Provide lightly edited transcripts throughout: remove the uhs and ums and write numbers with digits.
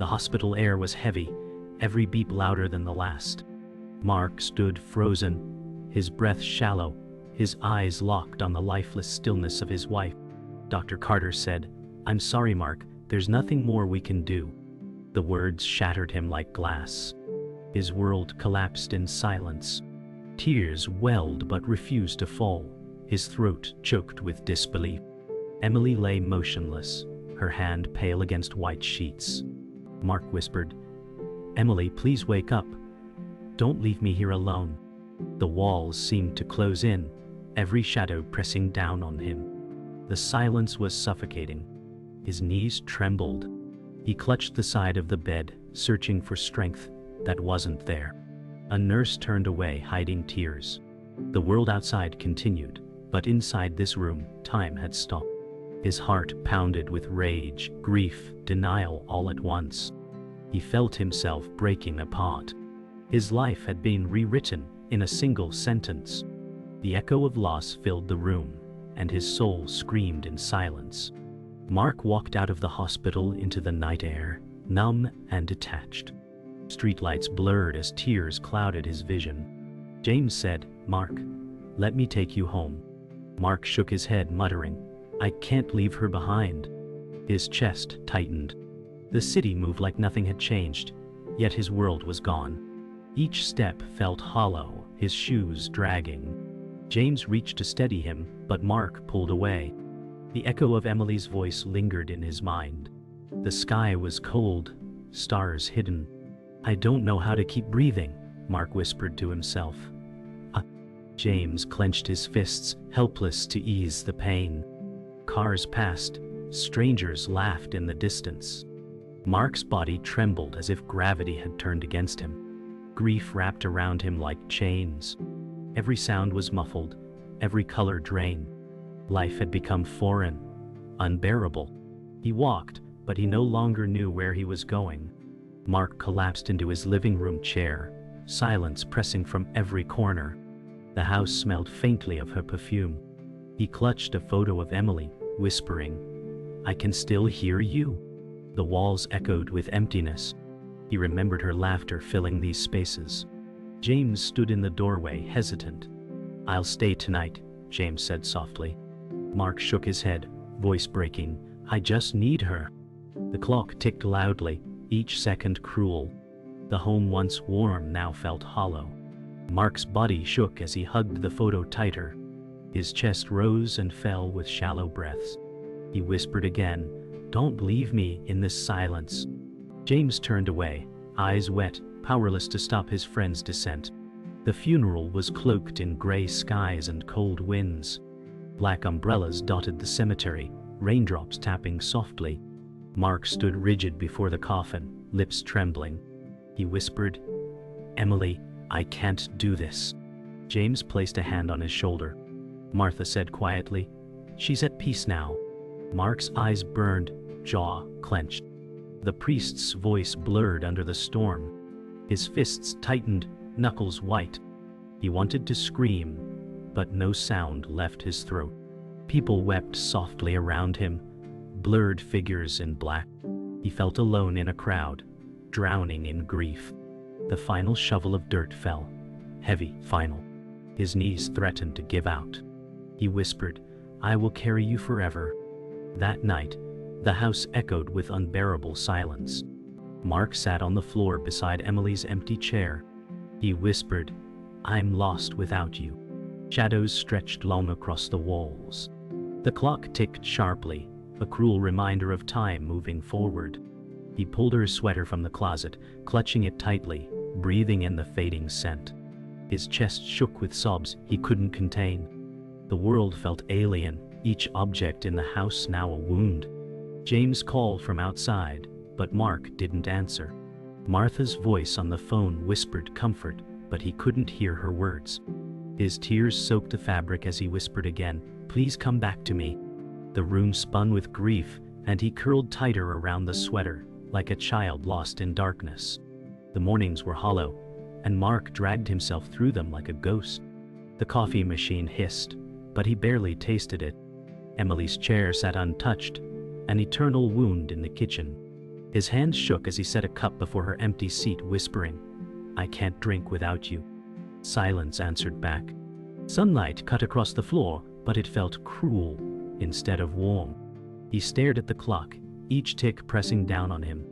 The hospital air was heavy, every beep louder than the last. Mark stood frozen, his breath shallow, his eyes locked on the lifeless stillness of his wife. Dr. Carter said, "I'm sorry, Mark, there's nothing more we can do." The words shattered him like glass. His world collapsed in silence. Tears welled but refused to fall, his throat choked with disbelief. Emily lay motionless, her hand pale against white sheets. Mark whispered, "Emily, please wake up. Don't leave me here alone." The walls seemed to close in, every shadow pressing down on him. The silence was suffocating. His knees trembled. He clutched the side of the bed, searching for strength that wasn't there. A nurse turned away, hiding tears. The world outside continued, but inside this room, time had stopped. His heart pounded with rage, grief, denial all at once. He felt himself breaking apart. His life had been rewritten in a single sentence. The echo of loss filled the room, and his soul screamed in silence. Mark walked out of the hospital into the night air, numb and detached. Streetlights blurred as tears clouded his vision. James said, "Mark, let me take you home." Mark shook his head, muttering, "I can't leave her behind." His chest tightened. The city moved like nothing had changed, yet his world was gone. Each step felt hollow, his shoes dragging. James reached to steady him, but Mark pulled away. The echo of Emily's voice lingered in his mind. The sky was cold, stars hidden. "I don't know how to keep breathing," Mark whispered to himself. James clenched his fists, helpless to ease the pain. Cars passed, strangers laughed in the distance. Mark's body trembled as if gravity had turned against him. Grief wrapped around him like chains. Every sound was muffled, every color drained. Life had become foreign, unbearable. He walked, but he no longer knew where he was going. Mark collapsed into his living room chair, silence pressing from every corner. The house smelled faintly of her perfume. He clutched a photo of Emily, whispering, "I can still hear you." The walls echoed with emptiness. He remembered her laughter filling these spaces. James stood in the doorway, hesitant. "I'll stay tonight," James said softly. Mark shook his head, voice breaking, "I just need her." The clock ticked loudly, each second cruel. The home once warm now felt hollow. Mark's body shook as he hugged the photo tighter. His chest rose and fell with shallow breaths. He whispered again, "Don't leave me in this silence." James turned away, eyes wet, powerless to stop his friend's descent. The funeral was cloaked in gray skies and cold winds. Black umbrellas dotted the cemetery, raindrops tapping softly. Mark stood rigid before the coffin, lips trembling. He whispered, "Emily, I can't do this." James placed a hand on his shoulder. Martha said quietly, "She's at peace now." Mark's eyes burned, jaw clenched. The priest's voice blurred under the storm. His fists tightened, knuckles white. He wanted to scream, but no sound left his throat. People wept softly around him, blurred figures in black. He felt alone in a crowd, drowning in grief. The final shovel of dirt fell, heavy, final. His knees threatened to give out. He whispered, "I will carry you forever." That night, the house echoed with unbearable silence. Mark sat on the floor beside Emily's empty chair. He whispered, "I'm lost without you." Shadows stretched long across the walls. The clock ticked sharply, a cruel reminder of time moving forward. He pulled her sweater from the closet, clutching it tightly, breathing in the fading scent. His chest shook with sobs he couldn't contain. The world felt alien, each object in the house now a wound. James called from outside, but Mark didn't answer. Martha's voice on the phone whispered comfort, but he couldn't hear her words. His tears soaked the fabric as he whispered again, "Please come back to me." The room spun with grief, and he curled tighter around the sweater, like a child lost in darkness. The mornings were hollow, and Mark dragged himself through them like a ghost. The coffee machine hissed, but he barely tasted it. Emily's chair sat untouched, an eternal wound in the kitchen. His hand shook as he set a cup before her empty seat, whispering, "I can't drink without you." Silence answered back. Sunlight cut across the floor, but it felt cruel instead of warm. He stared at the clock, each tick pressing down on him.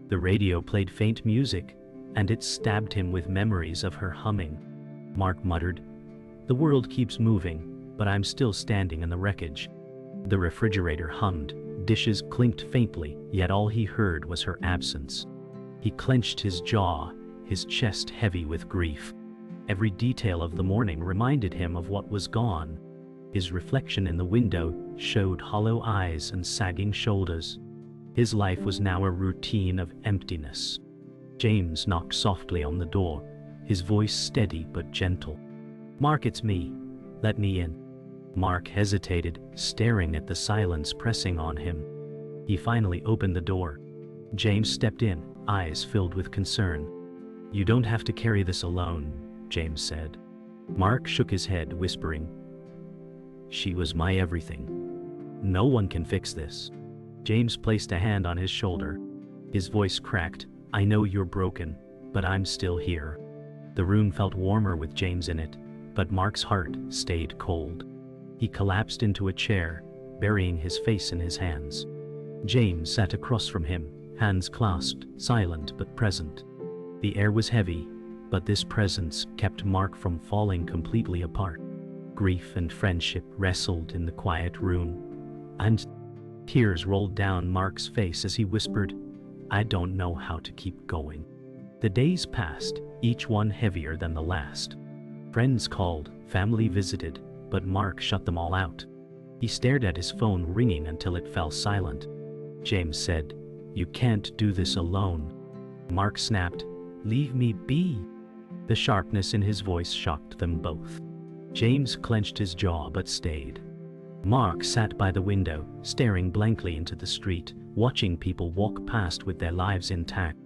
The radio played faint music, and it stabbed him with memories of her humming. Mark muttered, "The world keeps moving, but I'm still standing in the wreckage." The refrigerator hummed, dishes clinked faintly, yet all he heard was her absence. He clenched his jaw, his chest heavy with grief. Every detail of the morning reminded him of what was gone. His reflection in the window showed hollow eyes and sagging shoulders. His life was now a routine of emptiness. James knocked softly on the door, his voice steady but gentle. "Mark, it's me. Let me in." Mark hesitated, staring at the silence pressing on him. He finally opened the door. James stepped in, eyes filled with concern. "You don't have to carry this alone," James said. Mark shook his head, whispering, "She was my everything. No one can fix this." James placed a hand on his shoulder. His voice cracked, "I know you're broken, but I'm still here." The room felt warmer with James in it, but Mark's heart stayed cold. He collapsed into a chair, burying his face in his hands. James sat across from him, hands clasped, silent but present. The air was heavy, but this presence kept Mark from falling completely apart. Grief and friendship wrestled in the quiet room, and tears rolled down Mark's face as he whispered, "I don't know how to keep going." The days passed, each one heavier than the last. Friends called, family visited, but Mark shut them all out. He stared at his phone ringing until it fell silent. James said, "You can't do this alone." Mark snapped, "Leave me be." The sharpness in his voice shocked them both. James clenched his jaw but stayed. Mark sat by the window, staring blankly into the street, watching people walk past with their lives intact.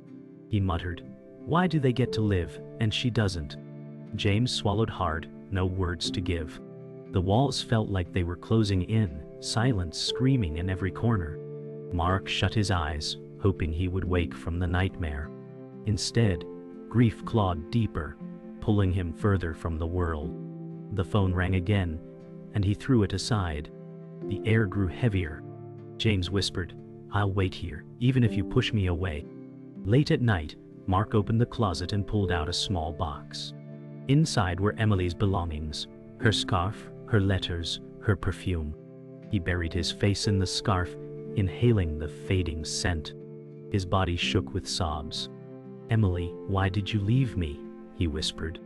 He muttered, "Why do they get to live, and she doesn't?" James swallowed hard, no words to give. The walls felt like they were closing in, silence screaming in every corner. Mark shut his eyes, hoping he would wake from the nightmare. Instead, grief clawed deeper, pulling him further from the world. The phone rang again, and he threw it aside. The air grew heavier. James whispered, "I'll wait here, even if you push me away." Late at night, Mark opened the closet and pulled out a small box. Inside were Emily's belongings, her scarf, her letters, her perfume. He buried his face in the scarf, inhaling the fading scent. His body shook with sobs. "Emily, why did you leave me?" he whispered.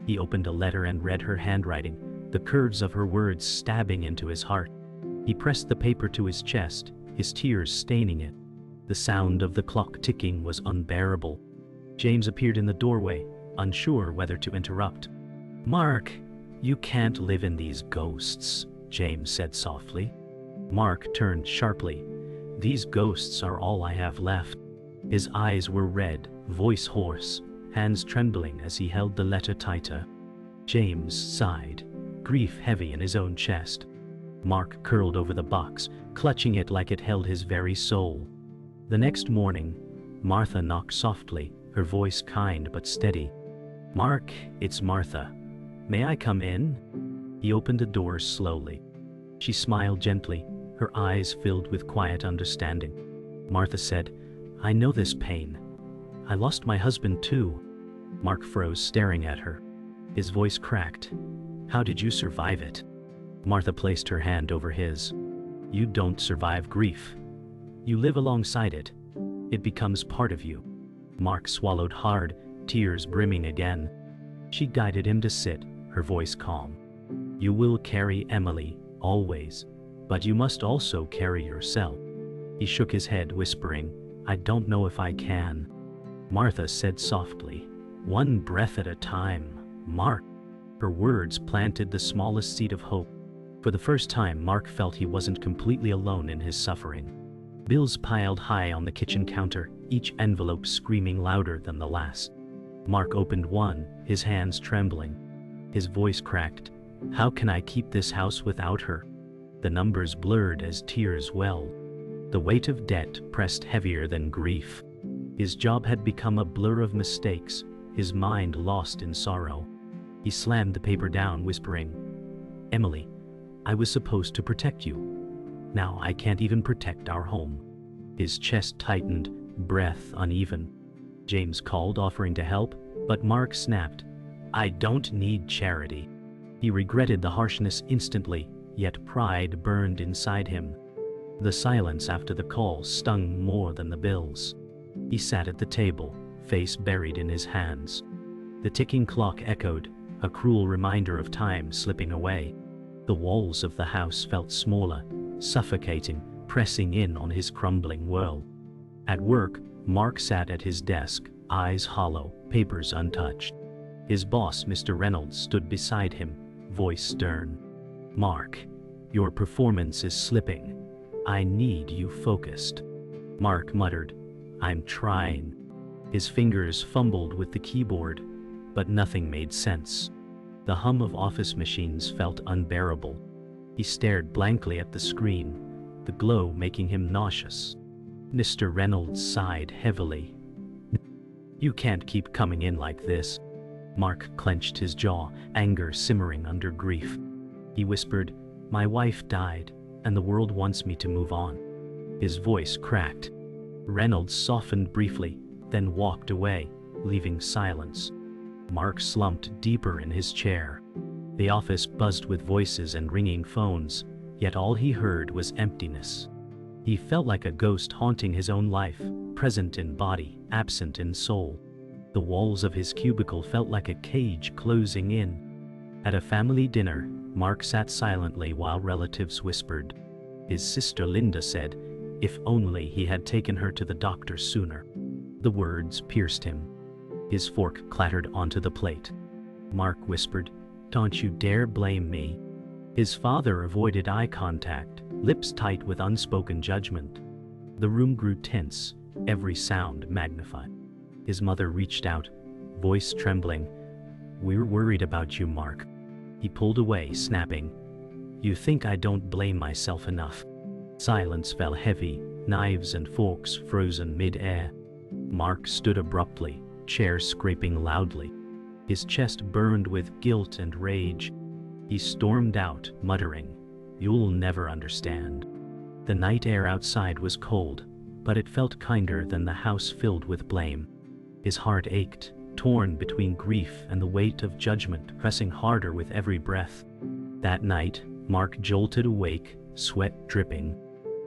He opened a letter and read her handwriting, the curves of her words stabbing into his heart. He pressed the paper to his chest, his tears staining it. The sound of the clock ticking was unbearable. James appeared in the doorway, unsure whether to interrupt. "Mark, you can't live in these ghosts," James said softly. Mark turned sharply. "These ghosts are all I have left." His eyes were red, voice hoarse, hands trembling as he held the letter tighter. James sighed, grief heavy in his own chest. Mark curled over the box, clutching it like it held his very soul. The next morning, Martha knocked softly, her voice kind but steady. "Mark, it's Martha. May I come in?" He opened the door slowly. She smiled gently, her eyes filled with quiet understanding. Martha said, "I know this pain. I lost my husband too." Mark froze, staring at her. His voice cracked. "How did you survive it?" Martha placed her hand over his. "You don't survive grief. You live alongside it. It becomes part of you." Mark swallowed hard, tears brimming again. She guided him to sit, her voice calm. "You will carry Emily, always, but you must also carry yourself." He shook his head, whispering, "I don't know if I can." Martha said softly, "One breath at a time, Mark." Her words planted the smallest seed of hope. For the first time, Mark felt he wasn't completely alone in his suffering. Bills piled high on the kitchen counter, each envelope screaming louder than the last. Mark opened one, his hands trembling. His voice cracked, "How can I keep this house without her?" The numbers blurred as tears welled. The weight of debt pressed heavier than grief. His job had become a blur of mistakes, his mind lost in sorrow. He slammed the paper down, whispering, "Emily, I was supposed to protect you. Now I can't even protect our home." His chest tightened, breath uneven. James called, offering to help, but Mark snapped, "I don't need charity." He regretted the harshness instantly, yet pride burned inside him. The silence after the call stung more than the bills. He sat at the table, face buried in his hands. The ticking clock echoed, a cruel reminder of time slipping away. The walls of the house felt smaller, suffocating, pressing in on his crumbling world. At work, Mark sat at his desk, eyes hollow, papers untouched. His boss, Mr. Reynolds, stood beside him, voice stern. "Mark, your performance is slipping. I need you focused." Mark muttered, "I'm trying." His fingers fumbled with the keyboard, but nothing made sense. The hum of office machines felt unbearable. He stared blankly at the screen, the glow making him nauseous. Mr. Reynolds sighed heavily. "You can't keep coming in like this." Mark clenched his jaw, anger simmering under grief. He whispered, "My wife died, and the world wants me to move on." His voice cracked. Reynolds softened briefly, then walked away, leaving silence. Mark slumped deeper in his chair. The office buzzed with voices and ringing phones, yet all he heard was emptiness. He felt like a ghost haunting his own life, present in body, absent in soul. The walls of his cubicle felt like a cage closing in. At a family dinner, Mark sat silently while relatives whispered. His sister Linda said, if only he had taken her to the doctor sooner. The words pierced him. His fork clattered onto the plate. Mark whispered, "Don't you dare blame me." His father avoided eye contact, lips tight with unspoken judgment. The room grew tense, every sound magnified. His mother reached out, voice trembling. "We're worried about you, Mark." He pulled away, snapping, "You think I don't blame myself enough?" Silence fell heavy, knives and forks frozen mid-air. Mark stood abruptly, chair scraping loudly. His chest burned with guilt and rage. He stormed out, muttering, "You'll never understand." The night air outside was cold, but it felt kinder than the house filled with blame. His heart ached, torn between grief and the weight of judgment pressing harder with every breath. That night, Mark jolted awake, sweat dripping.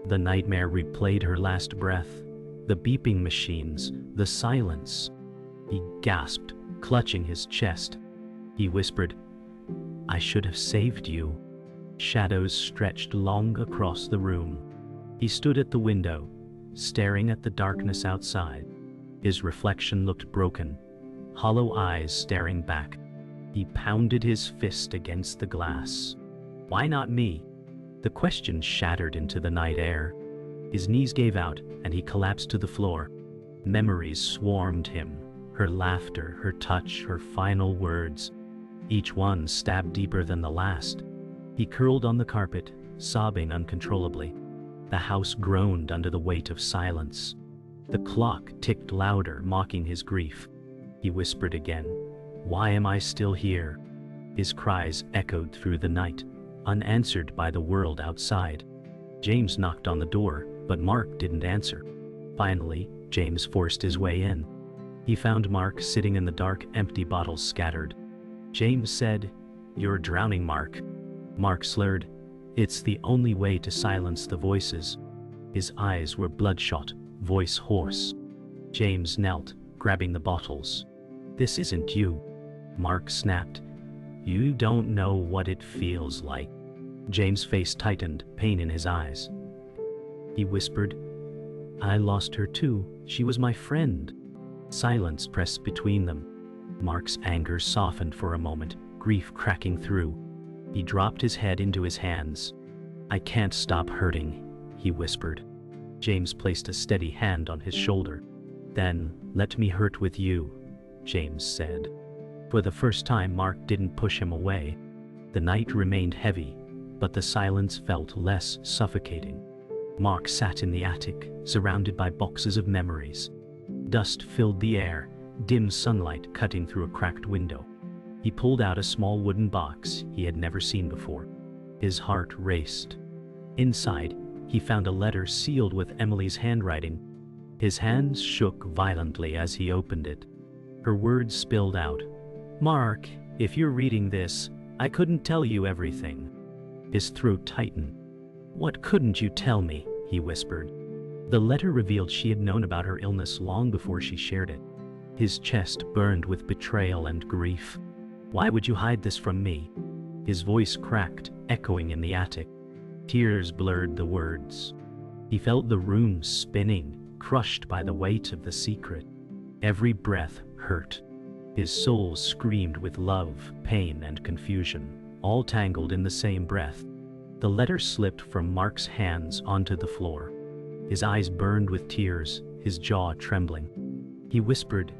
The nightmare replayed her last breath, the beeping machines, the silence. He gasped, clutching his chest. He whispered, "I should have saved you." Shadows stretched long across the room. He stood at the window, staring at the darkness outside. His reflection looked broken, hollow eyes staring back. He pounded his fist against the glass. Why not me? The question shattered into the night air. His knees gave out, and he collapsed to the floor. Memories swarmed him, her laughter, her touch, her final words. Each one stabbed deeper than the last. He curled on the carpet, sobbing uncontrollably. The house groaned under the weight of silence. The clock ticked louder, mocking his grief. He whispered again, "Why am I still here?" His cries echoed through the night, unanswered by the world outside. James knocked on the door, but Mark didn't answer. Finally, James forced his way in. He found Mark sitting in the dark, empty bottles scattered. James said, "You're drowning, Mark." Mark slurred, "It's the only way to silence the voices." His eyes were bloodshot, voice hoarse. James knelt, grabbing the bottles. "This isn't you," Mark snapped. "You don't know what it feels like." James' face tightened, pain in his eyes. He whispered, "I lost her too. She was my friend." Silence pressed between them. Mark's anger softened for a moment, grief cracking through. He dropped his head into his hands. "I can't stop hurting," he whispered. James placed a steady hand on his shoulder. "Then, let me hurt with you," James said. For the first time, Mark didn't push him away. The night remained heavy, but the silence felt less suffocating. Mark sat in the attic, surrounded by boxes of memories. Dust filled the air, dim sunlight cutting through a cracked window. He pulled out a small wooden box he had never seen before. His heart raced. Inside, he found a letter sealed with Emily's handwriting. His hands shook violently as he opened it. Her words spilled out. "Mark, if you're reading this, I couldn't tell you everything." His throat tightened. "What couldn't you tell me?" he whispered. The letter revealed she had known about her illness long before she shared it. His chest burned with betrayal and grief. "Why would you hide this from me?" His voice cracked, echoing in the attic. Tears blurred the words. He felt the room spinning, crushed by the weight of the secret. Every breath hurt. His soul screamed with love, pain, and confusion, all tangled in the same breath. The letter slipped from Mark's hands onto the floor. His eyes burned with tears, his jaw trembling. He whispered,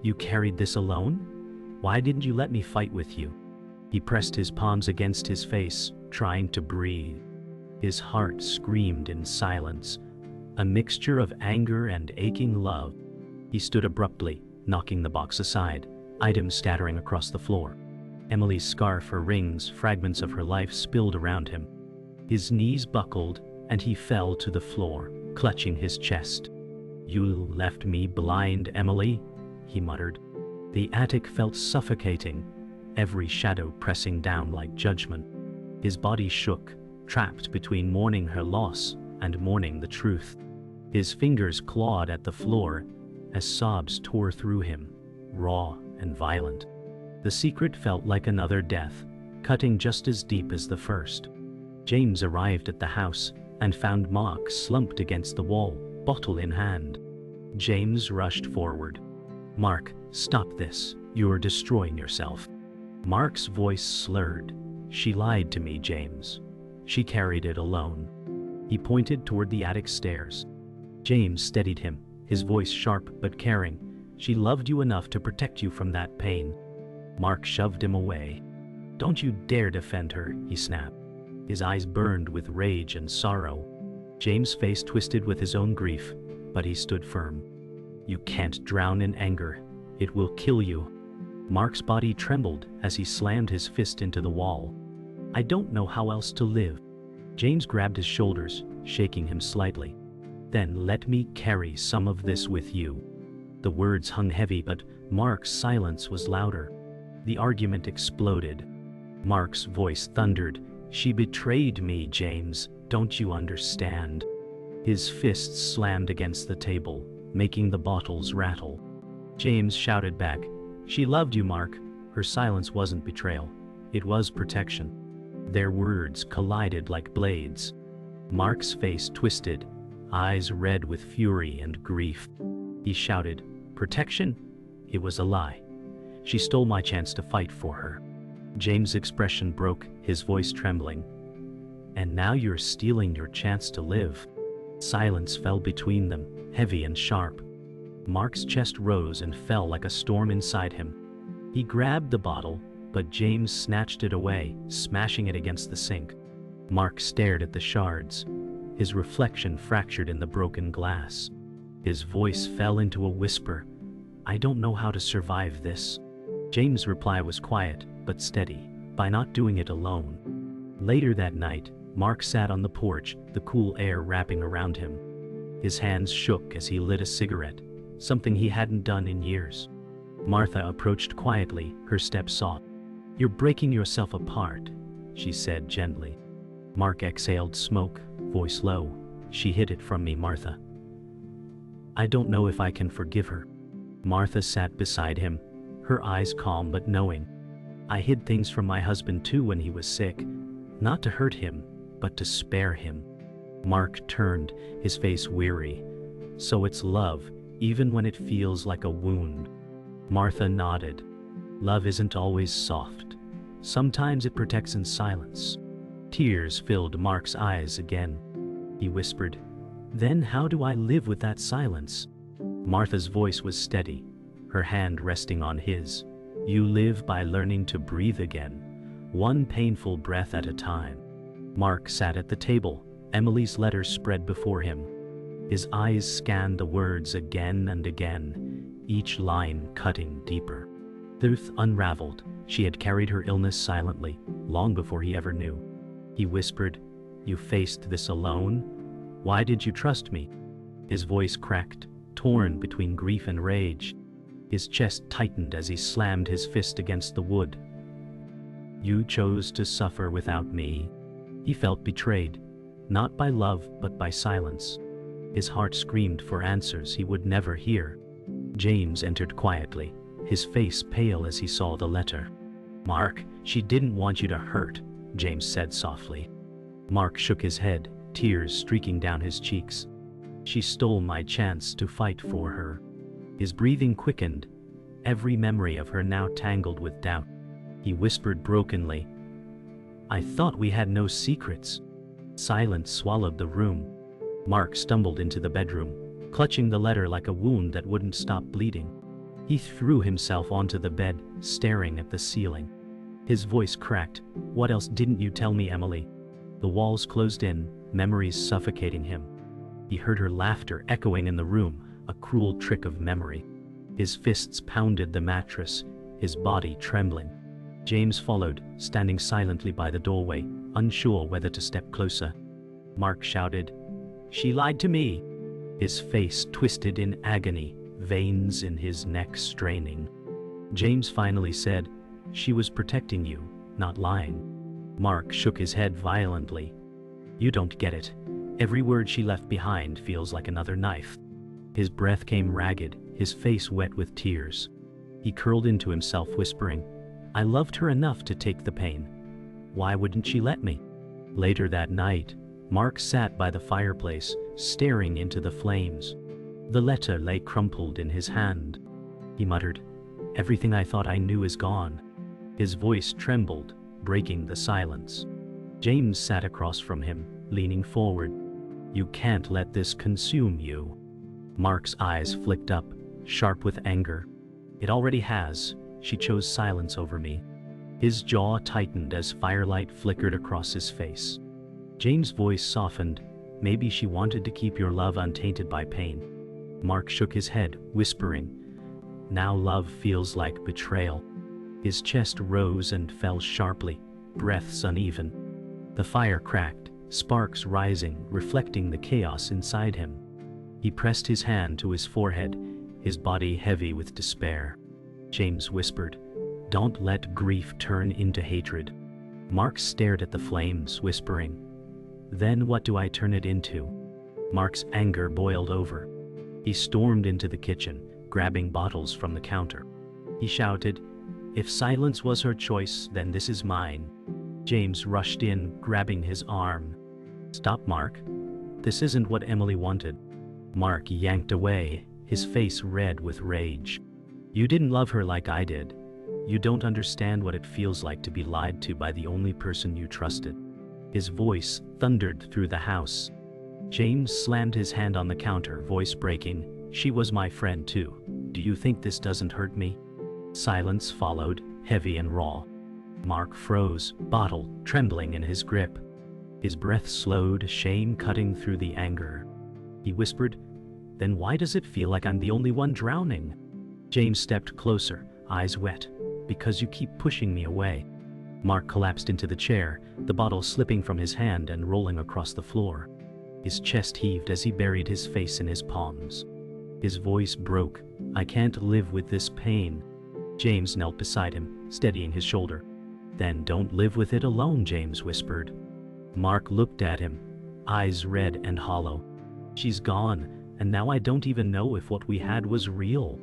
"You carried this alone? Why didn't you let me fight with you?" He pressed his palms against his face, trying to breathe. His heart screamed in silence, a mixture of anger and aching love. He stood abruptly, knocking the box aside, items scattering across the floor. Emily's scarf, her rings, fragments of her life spilled around him. His knees buckled, and he fell to the floor, clutching his chest. "You left me blind, Emily," he muttered. The attic felt suffocating, every shadow pressing down like judgment. His body shook, trapped between mourning her loss and mourning the truth. His fingers clawed at the floor as sobs tore through him, raw and violent. The secret felt like another death, cutting just as deep as the first. James arrived at the house and found Mark slumped against the wall, bottle in hand. James rushed forward. "Mark, stop this. You're destroying yourself." Mark's voice slurred. "She lied to me, James. She carried it alone." He pointed toward the attic stairs. James steadied him, his voice sharp but caring. "She loved you enough to protect you from that pain." Mark shoved him away. "Don't you dare defend her," he snapped. His eyes burned with rage and sorrow. James' face twisted with his own grief, but he stood firm. "You can't drown in anger. It will kill you." Mark's body trembled as he slammed his fist into the wall. "I don't know how else to live." James grabbed his shoulders, shaking him slightly. "Then let me carry some of this with you." The words hung heavy, but Mark's silence was louder. The argument exploded. Mark's voice thundered, "She betrayed me, James. Don't you understand?" His fists slammed against the table, making the bottles rattle. James shouted back, "She loved you, Mark." Her silence wasn't betrayal. It was protection. Their words collided like blades. Mark's face twisted, eyes red with fury and grief. He shouted, "Protection? It was a lie. She stole my chance to fight for her." James' expression broke, his voice trembling. "And now you're stealing your chance to live." Silence fell between them, heavy and sharp. Mark's chest rose and fell like a storm inside him. He grabbed the bottle, but James snatched it away, smashing it against the sink. Mark stared at the shards, his reflection fractured in the broken glass. His voice fell into a whisper, "I don't know how to survive this." James' reply was quiet, but steady, "By not doing it alone." Later that night, Mark sat on the porch, the cool air wrapping around him. His hands shook as he lit a cigarette, something he hadn't done in years. Martha approached quietly, her step soft. "You're breaking yourself apart," she said gently. Mark exhaled smoke, voice low. "She hid it from me, Martha. I don't know if I can forgive her." Martha sat beside him, her eyes calm but knowing. "I hid things from my husband too when he was sick, not to hurt him, but to spare him." Mark turned, his face weary. "So it's love, even when it feels like a wound." Martha nodded. "Love isn't always soft. Sometimes it protects in silence." Tears filled Mark's eyes again. He whispered, "Then how do I live with that silence?" Martha's voice was steady, her hand resting on his. "You live by learning to breathe again, one painful breath at a time." Mark sat at the table, Emily's letter spread before him. His eyes scanned the words again and again, each line cutting deeper. Truth unraveled. She had carried her illness silently, long before he ever knew. He whispered, "You faced this alone? Why did you trust me?" His voice cracked, torn between grief and rage. His chest tightened as he slammed his fist against the wood. "You chose to suffer without me." He felt betrayed, not by love but by silence. His heart screamed for answers he would never hear. James entered quietly, his face pale as he saw the letter. "Mark, she didn't want you to hurt," James said softly. Mark shook his head, tears streaking down his cheeks. "She stole my chance to fight for her." His breathing quickened, every memory of her now tangled with doubt. He whispered brokenly, "I thought we had no secrets." Silence swallowed the room. Mark stumbled into the bedroom, clutching the letter like a wound that wouldn't stop bleeding. He threw himself onto the bed, staring at the ceiling. His voice cracked, "What else didn't you tell me, Emily?" The walls closed in, memories suffocating him. He heard her laughter echoing in the room, a cruel trick of memory. His fists pounded the mattress, his body trembling. James followed, standing silently by the doorway, unsure whether to step closer. Mark shouted, "She lied to me!" His face twisted in agony, veins in his neck straining. James finally said, "She was protecting you, not lying." Mark shook his head violently. "You don't get it. Every word she left behind feels like another knife." His breath came ragged, his face wet with tears. He curled into himself, whispering, "I loved her enough to take the pain. Why wouldn't she let me?" Later that night, Mark sat by the fireplace, staring into the flames. The letter lay crumpled in his hand. He muttered, "Everything I thought I knew is gone." His voice trembled, breaking the silence. James sat across from him, leaning forward. "You can't let this consume you." Mark's eyes flicked up, sharp with anger. "It already has. She chose silence over me." His jaw tightened as firelight flickered across his face. James' voice softened. "Maybe she wanted to keep your love untainted by pain." Mark shook his head, whispering, "Now love feels like betrayal." His chest rose and fell sharply, breaths uneven. The fire cracked, sparks rising, reflecting the chaos inside him. He pressed his hand to his forehead, his body heavy with despair. James whispered, "Don't let grief turn into hatred." Mark stared at the flames, whispering, "Then what do I turn it into?" Mark's anger boiled over. He stormed into the kitchen, grabbing bottles from the counter. He shouted, "If silence was her choice, then this is mine." James rushed in, grabbing his arm. "Stop, Mark. This isn't what Emily wanted." Mark yanked away, his face red with rage. "You didn't love her like I did. You don't understand what it feels like to be lied to by the only person you trusted." His voice thundered through the house. James slammed his hand on the counter, voice breaking, "She was my friend too. Do you think this doesn't hurt me?" Silence followed, heavy and raw. Mark froze, bottle trembling in his grip. His breath slowed, shame cutting through the anger. He whispered, "Then why does it feel like I'm the only one drowning?" James stepped closer, eyes wet. "Because you keep pushing me away." Mark collapsed into the chair, the bottle slipping from his hand and rolling across the floor. His chest heaved as he buried his face in his palms. His voice broke, "I can't live with this pain." James knelt beside him, steadying his shoulder. "Then don't live with it alone," James whispered. Mark looked at him, eyes red and hollow. "She's gone, and now I don't even know if what we had was real."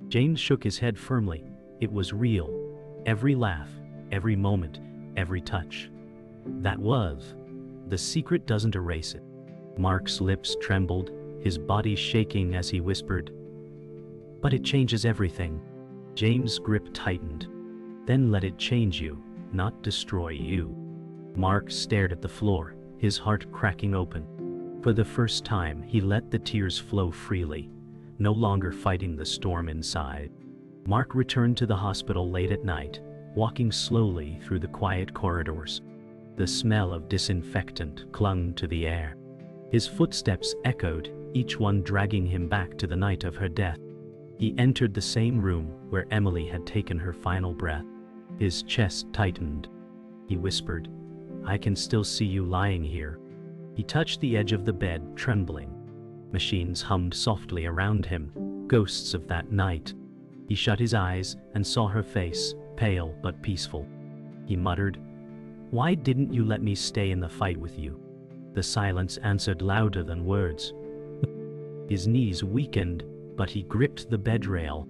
James shook his head firmly. It was real. Every laugh, every moment, every touch. That was. The secret doesn't erase it. Mark's lips trembled, his body shaking as he whispered, "But it changes everything." James' grip tightened. "Then let it change you, not destroy you." Mark stared at the floor, his heart cracking open. For the first time, he let the tears flow freely, no longer fighting the storm inside. Mark returned to the hospital late at night, walking slowly through the quiet corridors. The smell of disinfectant clung to the air. His footsteps echoed, each one dragging him back to the night of her death. He entered the same room where Emily had taken her final breath. His chest tightened. He whispered, "I can still see you lying here." He touched the edge of the bed, trembling. Machines hummed softly around him, ghosts of that night. He shut his eyes and saw her face, pale but peaceful. He muttered, "Why didn't you let me stay in the fight with you?" The silence answered louder than words. His knees weakened, but he gripped the bed rail.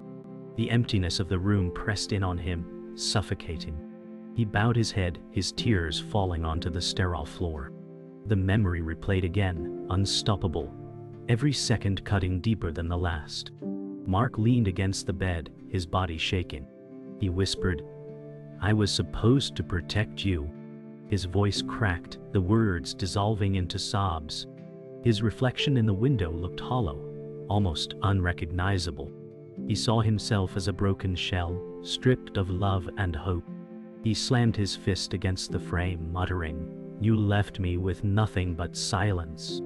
The emptiness of the room pressed in on him, suffocating. He bowed his head, his tears falling onto the sterile floor. The memory replayed again, unstoppable, every second cutting deeper than the last. Mark leaned against the bed, his body shaking. He whispered, "I was supposed to protect you." His voice cracked, the words dissolving into sobs. His reflection in the window looked hollow, almost unrecognizable. He saw himself as a broken shell, stripped of love and hope. He slammed his fist against the frame, muttering, "You left me with nothing but silence."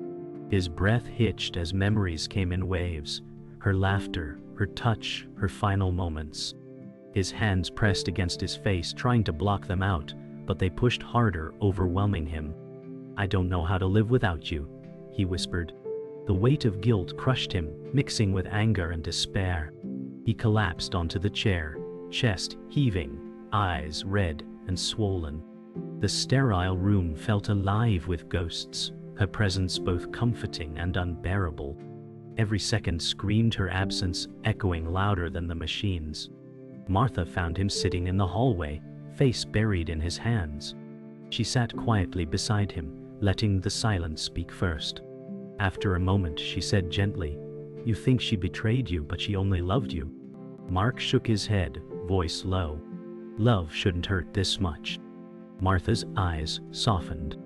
His breath hitched as memories came in waves, her laughter, her touch, her final moments. His hands pressed against his face, trying to block them out, but they pushed harder, overwhelming him. "I don't know how to live without you," he whispered. The weight of guilt crushed him, mixing with anger and despair. He collapsed onto the chair, chest heaving, eyes red and swollen. The sterile room felt alive with ghosts, her presence both comforting and unbearable. Every second screamed her absence, echoing louder than the machines. Martha found him sitting in the hallway, face buried in his hands. She sat quietly beside him, letting the silence speak first. After a moment, she said gently, "You think she betrayed you, but she only loved you." Mark shook his head, voice low. "Love shouldn't hurt this much." Martha's eyes softened.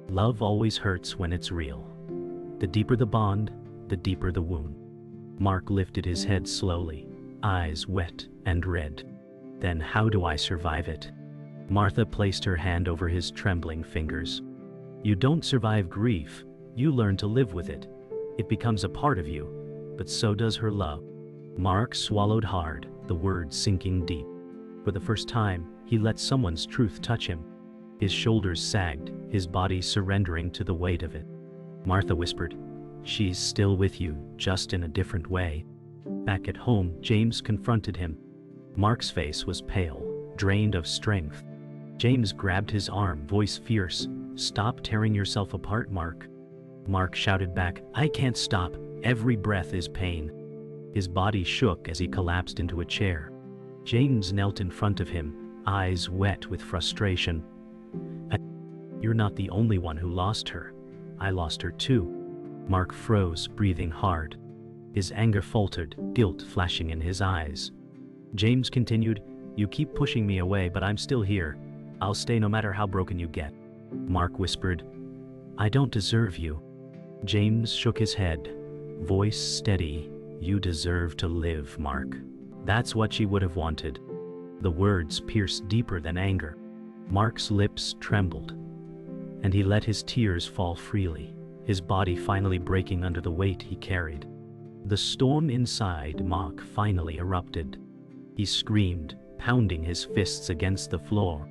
"Love always hurts when it's real. The deeper the bond, the deeper the wound." Mark lifted his head slowly, eyes wet and red. "Then how do I survive it?" Martha placed her hand over his trembling fingers. "You don't survive grief, you learn to live with it. It becomes a part of you, but so does her love." Mark swallowed hard, the words sinking deep. For the first time, he let someone's truth touch him. His shoulders sagged, his body surrendering to the weight of it. Martha whispered, "She's still with you, just in a different way." Back at home, James confronted him. Mark's face was pale, drained of strength. James grabbed his arm, voice fierce, "Stop tearing yourself apart, Mark." Mark shouted back, "I can't stop, every breath is pain." His body shook as he collapsed into a chair. James knelt in front of him, eyes wet with frustration. "You're not the only one who lost her. I lost her too." Mark froze, breathing hard. His anger faltered, guilt flashing in his eyes. James continued, "You keep pushing me away, but I'm still here. I'll stay no matter how broken you get." Mark whispered, "I don't deserve you." James shook his head, voice steady, "You deserve to live, Mark." That's what she would have wanted. The words pierced deeper than anger. Mark's lips trembled, and he let his tears fall freely, his body finally breaking under the weight he carried. The storm inside Mark finally erupted. He screamed, pounding his fists against the floor.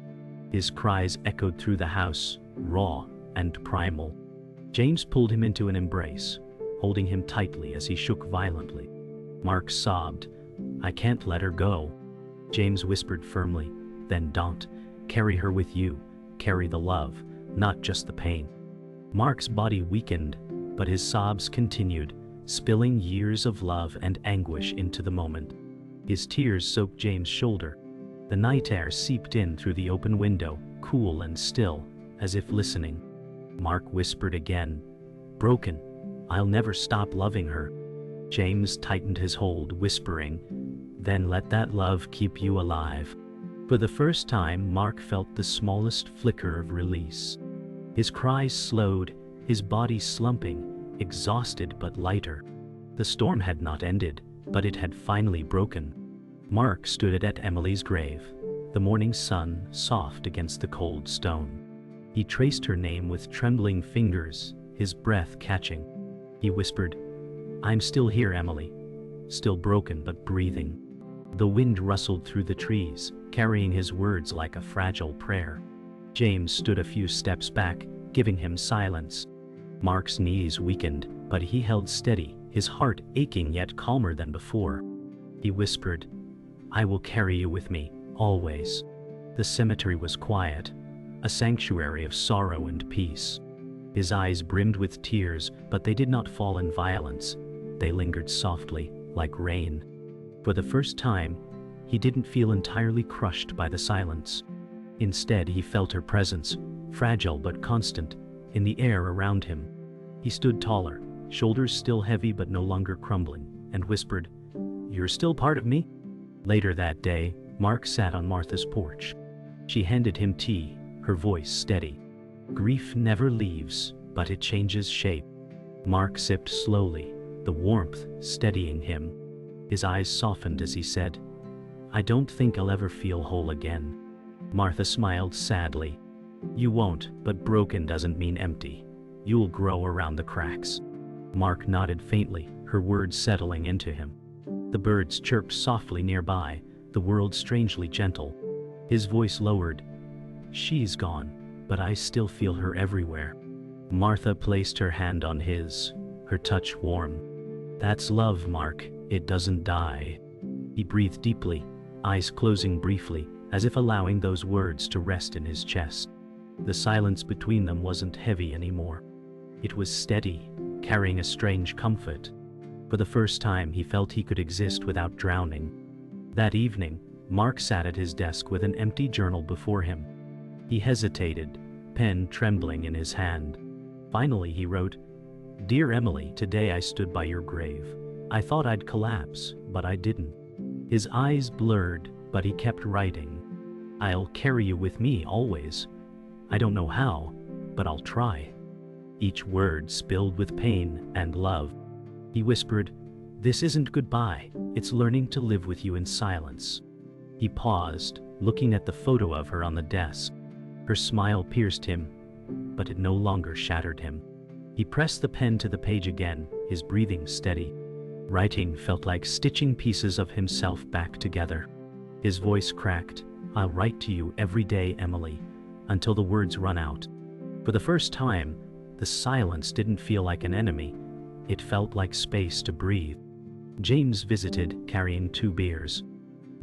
His cries echoed through the house, raw and primal. James pulled him into an embrace, holding him tightly as he shook violently. Mark sobbed, "I can't let her go." James whispered firmly, "Then don't. Carry her with you. Carry the love, not just the pain." Mark's body weakened, but his sobs continued, spilling years of love and anguish into the moment. His tears soaked James' shoulder. The night air seeped in through the open window, cool and still, as if listening. Mark whispered again, "Broken. I'll never stop loving her." James tightened his hold, whispering, "Then let that love keep you alive." For the first time, Mark felt the smallest flicker of release. His cries slowed, his body slumping, exhausted but lighter. The storm had not ended, but it had finally broken. Mark stood at Emily's grave, the morning sun soft against the cold stone. He traced her name with trembling fingers, his breath catching. He whispered, "I'm still here, Emily. Still broken but breathing." The wind rustled through the trees, carrying his words like a fragile prayer. James stood a few steps back, giving him silence. Mark's knees weakened, but he held steady, his heart aching yet calmer than before. He whispered, "I will carry you with me, always." The cemetery was quiet, a sanctuary of sorrow and peace. His eyes brimmed with tears, but they did not fall in violence. They lingered softly, like rain. For the first time, he didn't feel entirely crushed by the silence. Instead, he felt her presence, fragile but constant, in the air around him. He stood taller, shoulders still heavy but no longer crumbling, and whispered, "You're still part of me?" Later that day, Mark sat on Martha's porch. She handed him tea, her voice steady. Grief never leaves, but it changes shape. Mark sipped slowly, the warmth steadying him. His eyes softened as he said, "I don't think I'll ever feel whole again." Martha smiled sadly. "You won't, but broken doesn't mean empty. You'll grow around the cracks." Mark nodded faintly, her words settling into him. The birds chirped softly nearby, the world strangely gentle. His voice lowered. "She's gone, but I still feel her everywhere." Martha placed her hand on his, her touch warm. "That's love, Mark. It doesn't die." He breathed deeply, eyes closing briefly, as if allowing those words to rest in his chest. The silence between them wasn't heavy anymore. It was steady, carrying a strange comfort. For the first time, he felt he could exist without drowning. That evening, Mark sat at his desk with an empty journal before him. He hesitated, pen trembling in his hand. Finally, he wrote, "Dear Emily, today I stood by your grave. I thought I'd collapse, but I didn't." His eyes blurred, but he kept writing. "I'll carry you with me always. I don't know how, but I'll try." Each word spilled with pain and love. He whispered, "This isn't goodbye, it's learning to live with you in silence." He paused, looking at the photo of her on the desk. Her smile pierced him, but it no longer shattered him. He pressed the pen to the page again, his breathing steady. Writing felt like stitching pieces of himself back together. His voice cracked, "I'll write to you every day, Emily, until the words run out." For the first time, the silence didn't feel like an enemy. It felt like space to breathe. James visited, carrying 2 beers.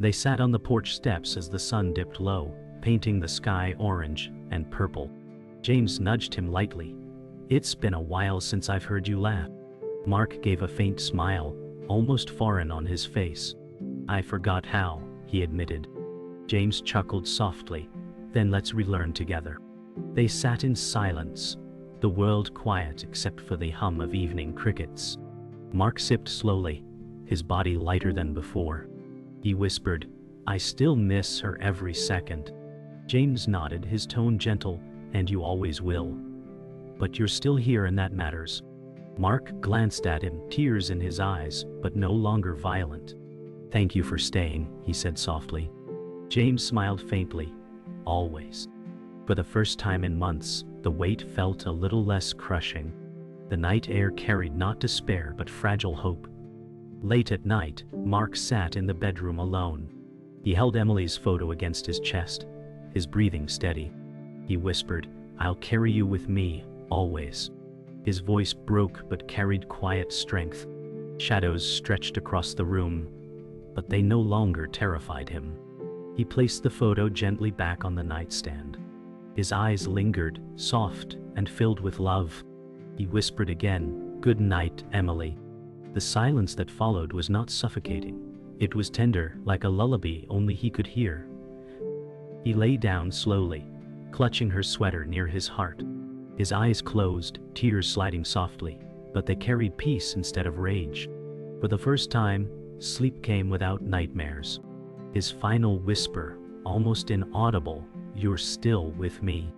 They sat on the porch steps as the sun dipped low, painting the sky orange and purple. James nudged him lightly. "It's been a while since I've heard you laugh." Mark gave a faint smile, almost foreign on his face. "I forgot how," he admitted. James chuckled softly. "Then let's relearn together." They sat in silence, the world quiet except for the hum of evening crickets. Mark sipped slowly, his body lighter than before. He whispered, "I still miss her every second." James nodded, his tone gentle, "And you always will. But you're still here and that matters." Mark glanced at him, tears in his eyes, but no longer violent. "Thank you for staying," he said softly. James smiled faintly. "Always." For the first time in months, the weight felt a little less crushing. The night air carried not despair but fragile hope. Late at night, Mark sat in the bedroom alone. He held Emily's photo against his chest, his breathing steady. He whispered, "I'll carry you with me, always." His voice broke but carried quiet strength. Shadows stretched across the room, but they no longer terrified him. He placed the photo gently back on the nightstand. His eyes lingered, soft and filled with love. He whispered again, "Good night, Emily." The silence that followed was not suffocating. It was tender, like a lullaby only he could hear. He lay down slowly, clutching her sweater near his heart. His eyes closed, tears sliding softly, but they carried peace instead of rage. For the first time, sleep came without nightmares. His final whisper, almost inaudible, "You're still with me."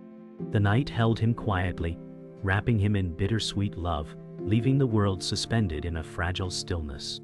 The night held him quietly, wrapping him in bittersweet love, leaving the world suspended in a fragile stillness.